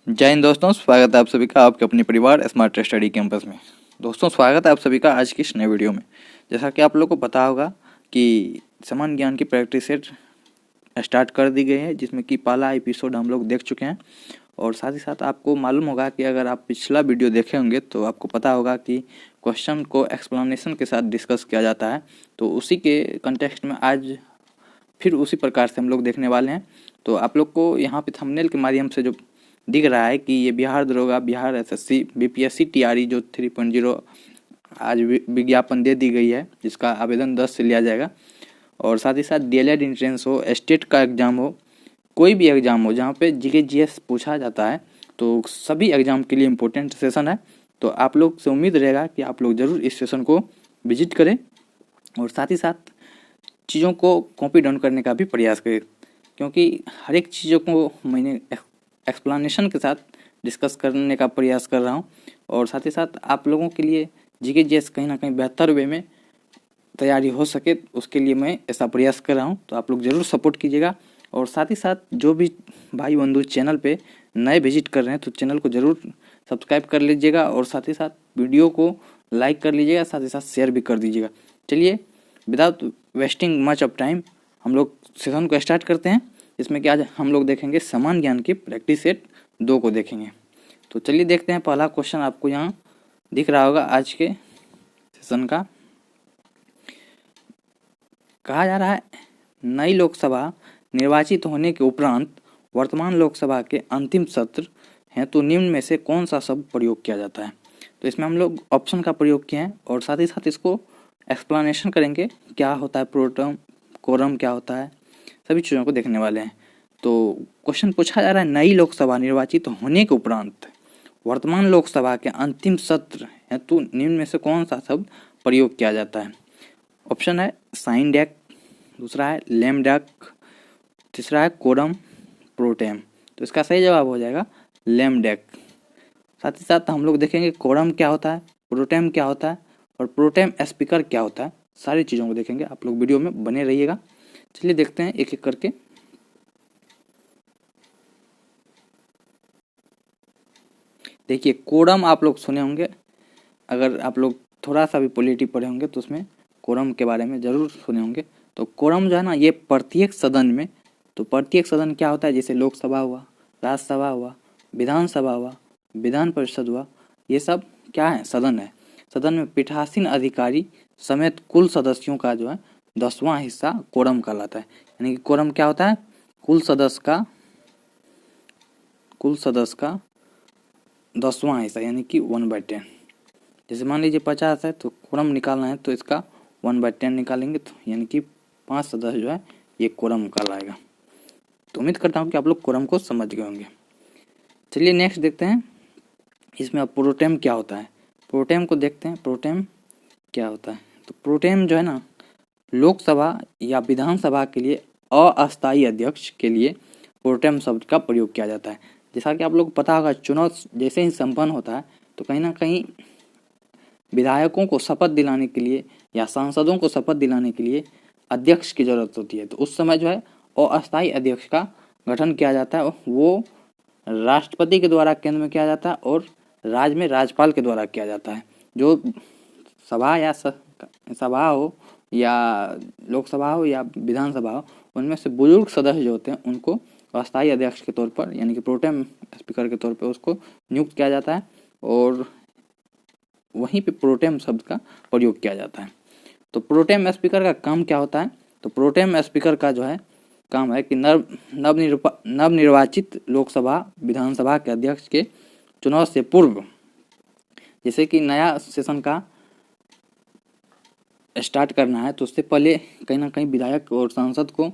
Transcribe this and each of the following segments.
जय हिंद दोस्तों, स्वागत है आप सभी का आपके अपने परिवार स्मार्ट स्टडी कैंपस में। दोस्तों, स्वागत है आप सभी का आज की इस नए वीडियो में। जैसा कि आप लोगों को पता होगा कि समान ज्ञान की प्रैक्टिस सेट स्टार्ट कर दी गई है, जिसमें कि पहला एपिसोड हम लोग देख चुके हैं। और साथ ही साथ आपको मालूम होगा कि अगर आप पिछला वीडियो देखे होंगे तो आपको पता होगा कि क्वेश्चन को एक्सप्लेनेशन के साथ डिस्कस किया जाता है। तो उसी के कंटेक्स्ट में आज फिर उसी प्रकार से हम लोग देखने वाले हैं। तो आप लोग को यहाँ पे थंबनेल के माध्यम से जो दिख रहा है कि ये बिहार दरोगा, बिहार एसएससी, बीपीएससी टीआरई जो 3.0 आज विज्ञापन दे दी गई है, जिसका आवेदन 10 से लिया जाएगा। और साथ ही साथ डीएलएड एंट्रेंस हो, स्टेट का एग्ज़ाम हो, कोई भी एग्ज़ाम हो जहाँ पे जीके जीएस पूछा जाता है, तो सभी एग्ज़ाम के लिए इम्पोर्टेंट सेशन है। तो आप लोग से उम्मीद रहेगा कि आप लोग ज़रूर इस सेशन को विजिट करें और साथ ही साथ चीज़ों को कॉपी डाउन करने का भी प्रयास करें, क्योंकि हर एक चीज़ों को मैंने एक्सप्लेनेशन के साथ डिस्कस करने का प्रयास कर रहा हूँ। और साथ ही साथ आप लोगों के लिए जीके जीएस कहीं ना कहीं बेहतर वे में तैयारी हो सके, उसके लिए मैं ऐसा प्रयास कर रहा हूँ। तो आप लोग ज़रूर सपोर्ट कीजिएगा। और साथ ही साथ जो भी भाई बंधु चैनल पे नए विजिट कर रहे हैं तो चैनल को ज़रूर सब्सक्राइब कर लीजिएगा और साथ ही साथ वीडियो को लाइक कर लीजिएगा, साथ ही साथ शेयर भी कर दीजिएगा। चलिए, without wasting much of time हम लोग सेशन को स्टार्ट करते हैं, इसमें कि आज हम लोग देखेंगे समान ज्ञान की प्रैक्टिस सेट 2 को देखेंगे। तो चलिए देखते हैं। पहला क्वेश्चन आपको यहाँ दिख रहा होगा आज के सेशन का। कहा जा रहा है, नई लोकसभा निर्वाचित होने के उपरांत वर्तमान लोकसभा के अंतिम सत्र हैं तो निम्न में से कौन सा शब्द प्रयोग किया जाता है। तो इसमें हम लोग ऑप्शन का प्रयोग किए हैं और साथ ही साथ इसको एक्सप्लेनेशन करेंगे, क्या होता है प्रोटम, कोरम क्या होता है, सभी चीज़ों को देखने वाले हैं। तो क्वेश्चन पूछा जा रहा है, नई लोकसभा निर्वाचित होने के उपरांत वर्तमान लोकसभा के अंतिम सत्र हेतु निम्न में से कौन सा शब्द प्रयोग किया जाता है। ऑप्शन है साइन डैक, दूसरा है लेम डैक, तीसरा है कोरम प्रोटेम। तो इसका सही जवाब हो जाएगा लेम डैक। साथ ही साथ हम लोग देखेंगे कोरम क्या होता है, प्रोटेम क्या होता है और प्रोटेम स्पीकर क्या होता है। सारी चीज़ों को देखेंगे, आप लोग वीडियो में बने रहिएगा। चलिए देखते हैं एक एक करके। देखिए, कोरम आप लोग सुने होंगे, अगर आप लोग थोड़ा सा भी पॉलिटी पढ़े होंगे तो उसमें कोरम के बारे में ज़रूर सुने होंगे। तो कोरम जो है ना, ये प्रत्येक सदन में, तो प्रत्येक सदन क्या होता है, जैसे लोकसभा हुआ, राज्यसभा हुआ, विधानसभा हुआ, विधान परिषद हुआ, ये सब क्या है, सदन है। सदन में पीठासीन अधिकारी समेत कुल सदस्यों का जो है 10वां हिस्सा कोरम कहलाता है। यानी कि कोरम क्या होता है, कुल सदस्य का 10वां हिस्सा, यानी कि 1/10। जैसे मान लीजिए 50 है तो कोरम निकालना है तो इसका 1/10 निकालेंगे, तो यानी कि 5 सदस्य जो है ये कोरम कहलाएगा। तो उम्मीद करता हूँ कि आप लोग कोरम को समझ गए होंगे। चलिए नेक्स्ट देखते हैं, इसमें अब प्रोटेम क्या होता है। प्रोटेम को देखते हैं, प्रोटेम क्या होता है। तो प्रोटेम जो है ना, लोकसभा या विधानसभा के लिए अस्थायी अध्यक्ष के लिए प्रोटेम शब्द का प्रयोग किया जाता है। जैसा कि आप लोग को पता होगा, चुनाव जैसे ही संपन्न होता है तो कहीं ना कहीं विधायकों को शपथ दिलाने के लिए या सांसदों को शपथ दिलाने के लिए अध्यक्ष की जरूरत होती है। तो उस समय जो है अस्थायी अध्यक्ष का गठन किया जाता है। वो राष्ट्रपति के द्वारा केंद्र में किया जाता है और राज्य में राज्यपाल के द्वारा किया जाता है। जो सभा हो या लोकसभा हो या विधानसभा हो, उनमें से बुजुर्ग सदस्य जो होते हैं उनको अस्थायी अध्यक्ष के तौर पर, यानी कि प्रोटेम स्पीकर के तौर पर उसको नियुक्त किया जाता है और वहीं पे प्रोटेम शब्द का प्रयोग किया जाता है। तो प्रोटेम स्पीकर का काम क्या होता है, तो प्रोटेम स्पीकर का जो है काम है कि नवनिर्वाचित लोकसभा विधानसभा के अध्यक्ष के चुनाव से पूर्व, जैसे कि नया सेशन का स्टार्ट करना है तो उससे पहले कहीं ना कहीं विधायक और सांसद को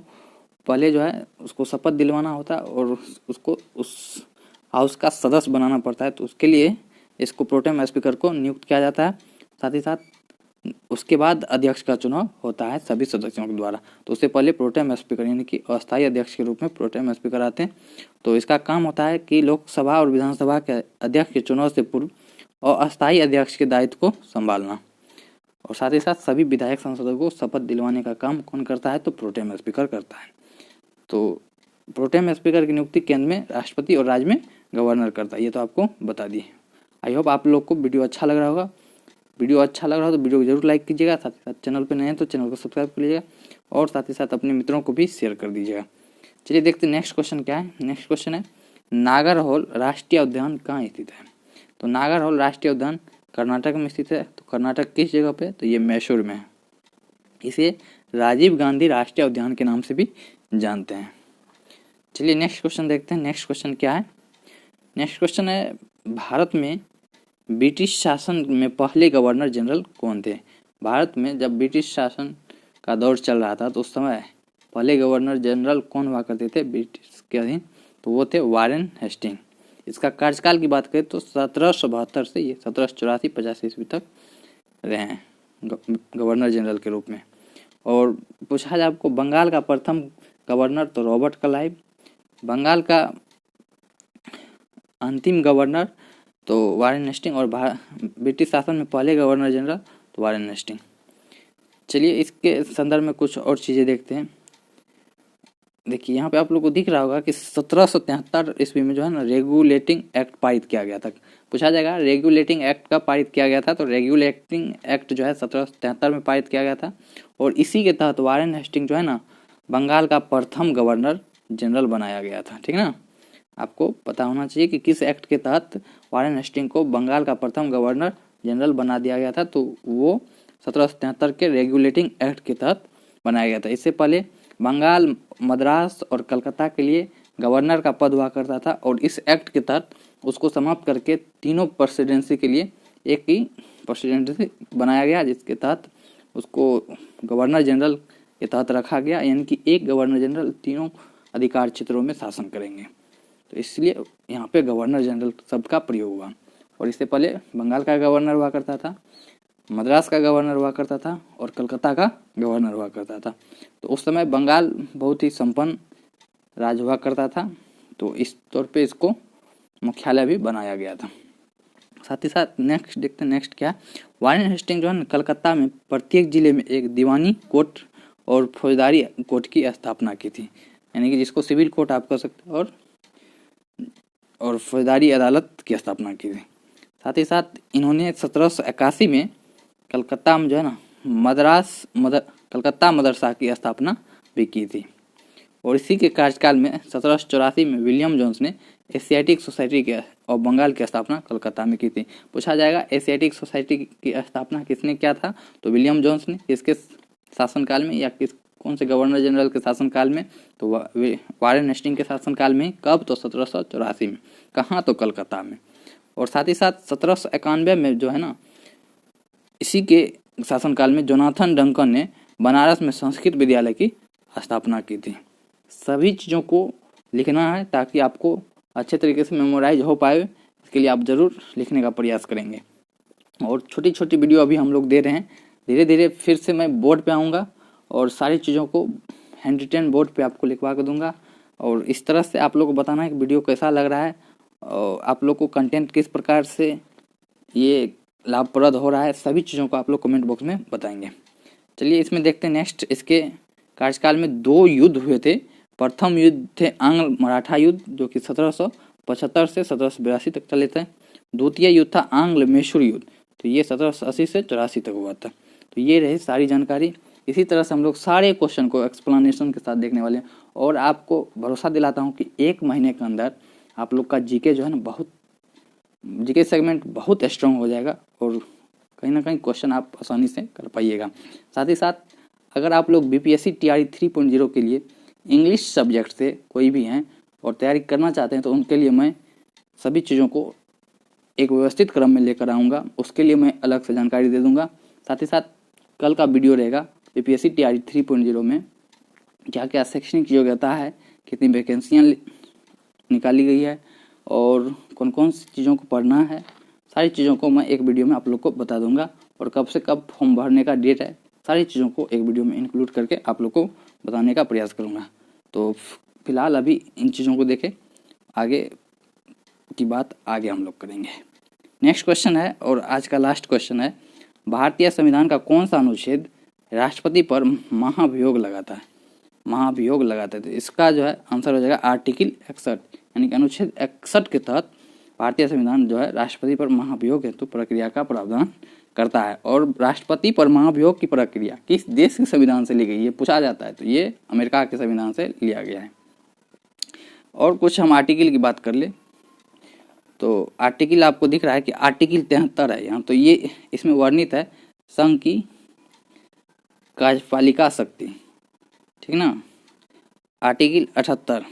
पहले जो है उसको शपथ दिलवाना होता है और उसको उस हाउस का सदस्य बनाना पड़ता है। तो उसके लिए इसको प्रोटेम स्पीकर को नियुक्त किया जाता है। साथ ही साथ उसके बाद अध्यक्ष का चुनाव होता है सभी सदस्यों के द्वारा। तो उससे पहले प्रोटेम स्पीकर यानी कि अस्थायी अध्यक्ष के रूप में प्रोटेम स्पीकर आते हैं। तो इसका काम होता है कि लोकसभा और विधानसभा के अध्यक्ष के चुनाव से पूर्व और अस्थायी अध्यक्ष के दायित्व को संभालना। और साथ ही साथ सभी विधायक सांसदों को शपथ दिलवाने का काम कौन करता है, तो प्रोटेम स्पीकर करता है। तो प्रोटेम स्पीकर की नियुक्ति केंद्र में राष्ट्रपति और राज्य में गवर्नर करता है, ये तो आपको बता दिए। आई होप आप लोग को वीडियो अच्छा लग रहा होगा। वीडियो अच्छा लग रहा हो तो वीडियो को जरूर लाइक कीजिएगा, साथ ही साथ चैनल पर नए हैं तो चैनल को सब्सक्राइब कर लीजिएगा और साथ ही साथ अपने मित्रों को भी शेयर कर दीजिएगा। चलिए देखते हैं नेक्स्ट क्वेश्चन क्या है। नेक्स्ट क्वेश्चन है, नागरहोल राष्ट्रीय उद्यान कहाँ स्थित है? तो नागरहोल राष्ट्रीय उद्यान कर्नाटक में स्थित है। तो कर्नाटक किस जगह पे? तो ये मैसूर में है। इसे राजीव गांधी राष्ट्रीय उद्यान के नाम से भी जानते हैं। चलिए नेक्स्ट क्वेश्चन देखते हैं। नेक्स्ट क्वेश्चन क्या है? नेक्स्ट क्वेश्चन है, भारत में ब्रिटिश शासन में पहले गवर्नर जनरल कौन थे? भारत में जब ब्रिटिश शासन का दौर चल रहा था तो उस समय पहले गवर्नर जनरल कौन हुआ करते थे ब्रिटिश के अधीन? तो वो थे वारेन हेस्टिंग। इसका कार्यकाल की बात करें तो 1772 से ये 1784-85 ईस्वी तक रहे हैं गवर्नर जनरल के रूप में। और पूछा जाए आपको बंगाल का प्रथम गवर्नर तो रॉबर्ट क्लाइव, बंगाल का अंतिम गवर्नर तो वारेन हेस्टिंग और ब्रिटिश शासन में पहले गवर्नर जनरल तो वारेन हेस्टिंग। चलिए इसके संदर्भ में कुछ और चीज़ें देखते हैं। देखिए यहाँ पे आप लोग को दिख रहा होगा कि 1773 ईस्वी में जो है ना रेगुलेटिंग एक्ट पारित किया गया था। पूछा जाएगा रेगुलेटिंग एक्ट कब पारित किया गया था? तो रेगुलेटिंग एक्ट जो है 1773 में पारित किया गया था और इसी के तहत वारेन हेस्टिंग जो है ना बंगाल का प्रथम गवर्नर जनरल बनाया गया था। ठीक है ना, आपको पता होना चाहिए कि किस एक्ट के तहत वारेन हेस्टिंग को बंगाल का प्रथम गवर्नर जनरल बना दिया गया था। तो वो 1773 के रेगुलेटिंग एक्ट के तहत बनाया गया था। इससे पहले बंगाल, मद्रास और कलकत्ता के लिए गवर्नर का पद हुआ करता था और इस एक्ट के तहत उसको समाप्त करके तीनों प्रेसिडेंसी के लिए एक ही प्रेसिडेंसी बनाया गया, जिसके तहत उसको गवर्नर जनरल के तहत रखा गया, यानी कि एक गवर्नर जनरल तीनों अधिकार क्षेत्रों में शासन करेंगे। तो इसलिए यहाँ पे गवर्नर जनरल शब्द का प्रयोग हुआ। और इससे पहले बंगाल का गवर्नर हुआ करता था, मद्रास का गवर्नर हुआ करता था और कलकत्ता का गवर्नर हुआ करता था। तो उस समय बंगाल बहुत ही संपन्न राज्य हुआ करता था, तो इस तौर पे इसको मुख्यालय भी बनाया गया था। साथ ही साथ नेक्स्ट देखते हैं। नेक्स्ट क्या, वारेन हेस्टिंग जो है कलकत्ता में प्रत्येक जिले में एक दीवानी कोर्ट और फौजदारी कोर्ट की स्थापना की थी, यानी कि जिसको सिविल कोर्ट आप कह सकते हैं, और फौजदारी अदालत की स्थापना की थी। साथ ही साथ इन्होंने 1781 में कलकत्ता में जो है ना कलकत्ता मदरसा की स्थापना भी की थी। और इसी के कार्यकाल में 1784 में विलियम जोन्स ने एशियाटिक सोसाइटी के और बंगाल की स्थापना कलकत्ता में की थी। पूछा जाएगा एशियाटिक सोसाइटी की स्थापना किसने किया था? तो विलियम जोन्स ने। किसके शासनकाल में या कौन से गवर्नर जनरल के शासनकाल में? तो वारेन हेस्टिंग के शासनकाल में। कब? तो 1784 में। कहाँ? तो कलकत्ता में। और साथ ही साथ 1791 में जो है ना इसी के शासनकाल में जोनाथन डंकन ने बनारस में संस्कृत विद्यालय की स्थापना की थी। सभी चीज़ों को लिखना है ताकि आपको अच्छे तरीके से मेमोराइज हो पाए, इसके लिए आप ज़रूर लिखने का प्रयास करेंगे। और छोटी छोटी वीडियो अभी हम लोग दे रहे हैं, धीरे धीरे फिर से मैं बोर्ड पे आऊँगा और सारी चीज़ों को हैंड रिटन बोर्ड पे आपको लिखवा कर दूंगा। और इस तरह से आप लोग को बताना है कि वीडियो कैसा लग रहा है और आप लोग को कंटेंट किस प्रकार से ये लाभप्रद हो रहा है, सभी चीज़ों को आप लोग कमेंट बॉक्स में बताएंगे। चलिए इसमें देखते हैं नेक्स्ट। इसके कार्यकाल में 2 युद्ध हुए थे। प्रथम युद्ध थे आंग्ल मराठा युद्ध, जो कि 1775 से 1782 तक चले थे। द्वितीय युद्ध था आंग्ल मैसूर युद्ध, तो ये 1780 से 84 तक हुआ था। तो ये रही सारी जानकारी। इसी तरह से हम लोग सारे क्वेश्चन को एक्सप्लेनेशन के साथ देखने वाले हैं और आपको भरोसा दिलाता हूँ कि 1 महीने के अंदर आप लोग का जीके जो है ना जीके सेगमेंट बहुत स्ट्रांग हो जाएगा और कहीं ना कहीं क्वेश्चन आप आसानी से कर पाइएगा। साथ ही साथ अगर आप लोग बीपीएससी टीआरई 3.0 के लिए इंग्लिश सब्जेक्ट से कोई भी हैं और तैयारी करना चाहते हैं तो उनके लिए मैं सभी चीज़ों को एक व्यवस्थित क्रम में लेकर आऊँगा, उसके लिए मैं अलग से जानकारी दे दूँगा। साथ ही साथ कल का वीडियो रहेगा बीपीएससी टीआरई 3.0 में क्या क्या शैक्षणिक योग्यता है, कितनी वैकेंसियाँ निकाली गई है और कौन कौन सी चीज़ों को पढ़ना है, सारी चीज़ों को मैं एक वीडियो में आप लोग को बता दूंगा। और कब से कब फॉर्म भरने का डेट है, सारी चीज़ों को एक वीडियो में इंक्लूड करके आप लोग को बताने का प्रयास करूंगा। तो फिलहाल अभी इन चीज़ों को देखें, आगे की बात आगे हम लोग करेंगे। नेक्स्ट क्वेश्चन है और आज का लास्ट क्वेश्चन है, भारतीय संविधान का कौन सा अनुच्छेद राष्ट्रपति पर महाभियोग लगाता है? महाभियोग लगाता है, तो इसका जो है आंसर हो जाएगा आर्टिकल 61, यानी कि अनुच्छेद 61 के तहत भारतीय संविधान जो है राष्ट्रपति पर महाभियोग हेतु प्रक्रिया का प्रावधान करता है। और राष्ट्रपति पर महाभियोग की प्रक्रिया किस देश के संविधान से ली गई, ये पूछा जाता है, तो ये अमेरिका के संविधान से लिया गया है। और कुछ हम आर्टिकल की बात कर ले तो आर्टिकल आपको दिख रहा है कि आर्टिकल 73 है यहाँ, तो ये इसमें वर्णित है संघ की कार्यपालिका शक्ति, ठीक ना। आर्टिकल 78,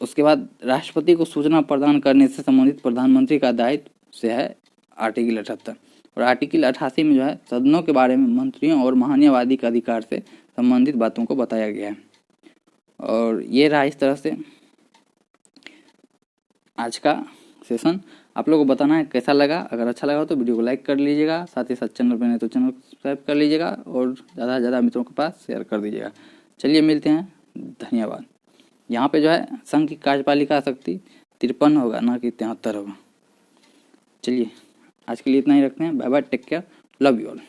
उसके बाद राष्ट्रपति को सूचना प्रदान करने से संबंधित प्रधानमंत्री का दायित्व से है आर्टिकल 78। और आर्टिकल 88 में जो है सदनों के बारे में मंत्रियों और महान्यायवादी के अधिकार से संबंधित बातों को बताया गया है। और ये रहा इस तरह से आज का सेशन। आप लोगों को बताना है कैसा लगा। अगर अच्छा लगा हो तो वीडियो को लाइक कर लीजिएगा, साथ ही साथ चैनल पर नहीं तो चैनल को सब्सक्राइब कर लीजिएगा और ज़्यादा से ज़्यादा मित्रों के पास शेयर कर दीजिएगा। चलिए मिलते हैं, धन्यवाद। यहाँ पे जो है संघ की कार्यपालिका शक्ति 53 होगा, ना कि 73 होगा। चलिए आज के लिए इतना ही रखते हैं। Bye bye, take care, love you all.